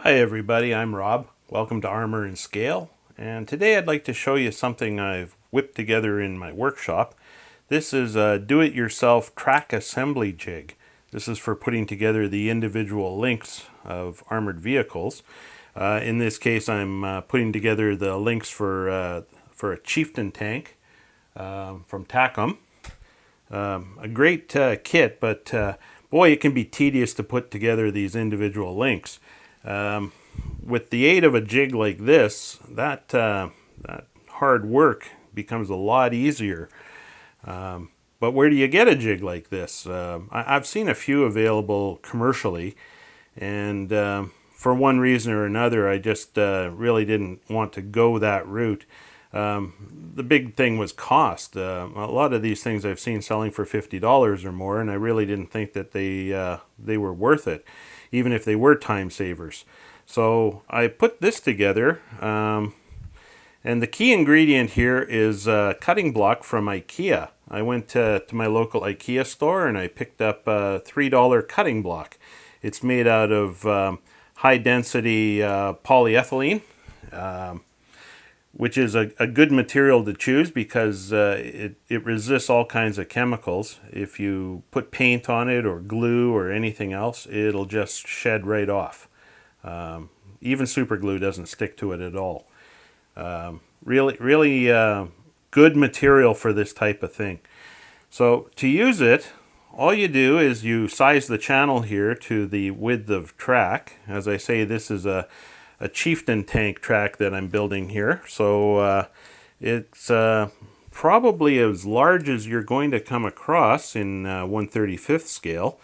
Hi everybody, I'm Rob. Welcome to Armor and Scale, and today I'd like to show you something I've whipped together in my workshop. This is a do-it-yourself track assembly jig. This is for putting together the individual links of armored vehicles. In this case I'm putting together the links for a Chieftain tank from Tacom. A great kit, but boy, it can be tedious to put together these individual links. With the aid of a jig like this, that hard work becomes a lot easier. But where do you get a jig like this? I've seen a few available commercially, and for one reason or another, I just really didn't want to go that route. The big thing was cost. A lot of these things I've seen selling for $50 or more, and I really didn't think that they were worth it, even if they were time savers. So I put this together, and the key ingredient here is a cutting block from IKEA. I went to my local IKEA store and I picked up a $3 cutting block. It's made out of high density polyethylene, which is a good material to choose because it resists all kinds of chemicals. If you put paint on it or glue or anything else, it'll just shed right off. Even super glue doesn't stick to it at all. Really good material for this type of thing. So to use it, all you do is you size the channel here to the width of track. As I say, this is a Chieftain tank track that I'm building here. So it's probably as large as you're going to come across in 1/35th scale.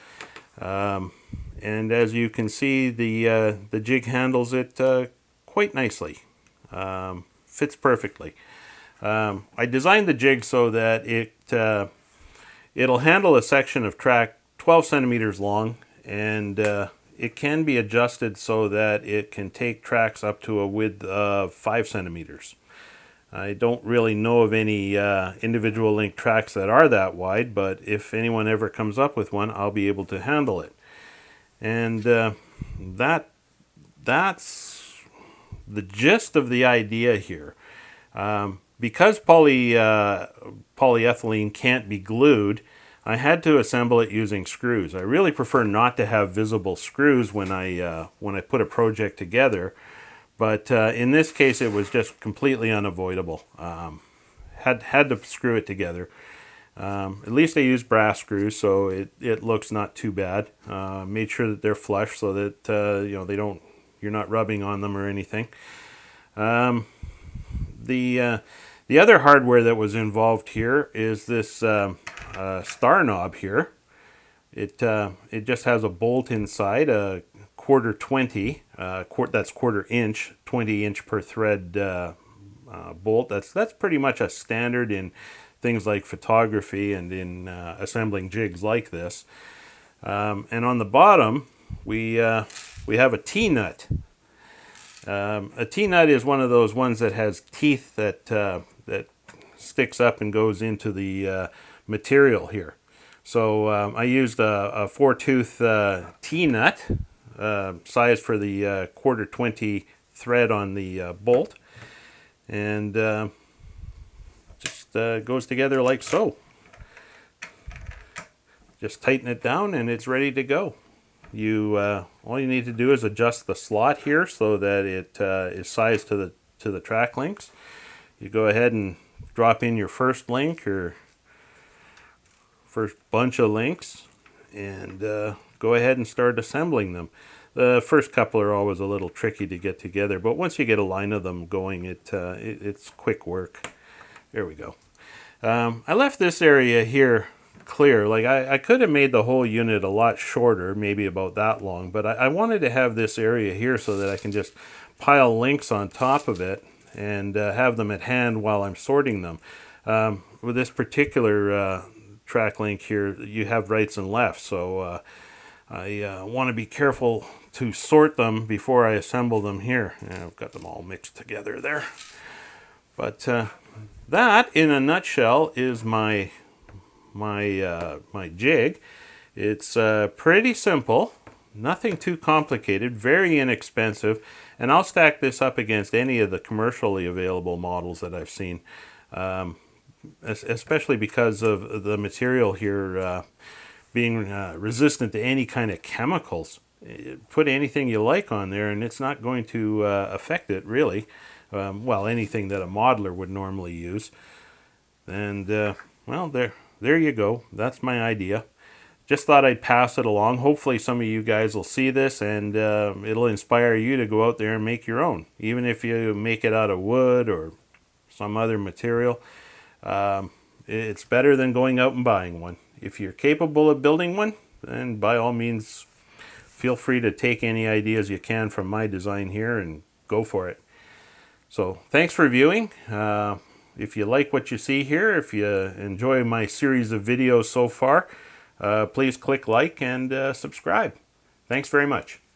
And as you can see, the jig handles it quite nicely. Fits perfectly. I designed the jig so that it'll handle a section of track 12 centimeters long, and it can be adjusted so that it can take tracks up to a width of 5 centimeters. I don't really know of any individual link tracks that are that wide, but if anyone ever comes up with one, I'll be able to handle it. And that's the gist of the idea here. Because polyethylene can't be glued, I had to assemble it using screws. I really prefer not to have visible screws when I put a project together, but in this case it was just completely unavoidable. Had to screw it together. At least I used brass screws, so it looks not too bad. Made sure that they're flush so that you're not rubbing on them or anything. The other hardware that was involved here is this star knob here. It just has a bolt inside, a quarter 20, that's quarter inch, 20-inch per thread bolt. That's pretty much a standard in things like photography and in assembling jigs like this. And on the bottom, we have a T-nut. A T-nut is one of those ones that has teeth that sticks up and goes into the material here. So I used a 4-tooth T-nut, size for the quarter 20 thread on the bolt, and just goes together like so. Just tighten it down and it's ready to go. All you need to do is adjust the slot here so that it is sized to the track links. You go ahead and drop in your first link or first bunch of links and go ahead and start assembling them. The first couple are always a little tricky to get together, but once you get a line of them going, it's quick work. There we go. I left this area here clear. Like I could have made the whole unit a lot shorter, maybe about that long, but I wanted to have this area here so that I can just pile links on top of it and have them at hand while I'm sorting them. With this particular track link here, you have rights and lefts, so I want to be careful to sort them before I assemble them here. And I've got them all mixed together there. But that, in a nutshell, is my jig. It's pretty simple. Nothing too complicated, very inexpensive, and I'll stack this up against any of the commercially available models that I've seen, especially because of the material here being resistant to any kind of chemicals. Put anything you like on there and it's not going to affect it really. Well, anything that a modeler would normally use. And well, there you go. That's my idea. Just thought I'd pass it along. Hopefully some of you guys will see this and it'll inspire you to go out there and make your own. Even if you make it out of wood or some other material, it's better than going out and buying one. If you're capable of building one, then by all means, feel free to take any ideas you can from my design here and go for it. So thanks for viewing. If you like what you see here, if you enjoy my series of videos so far, please click like and subscribe. Thanks very much.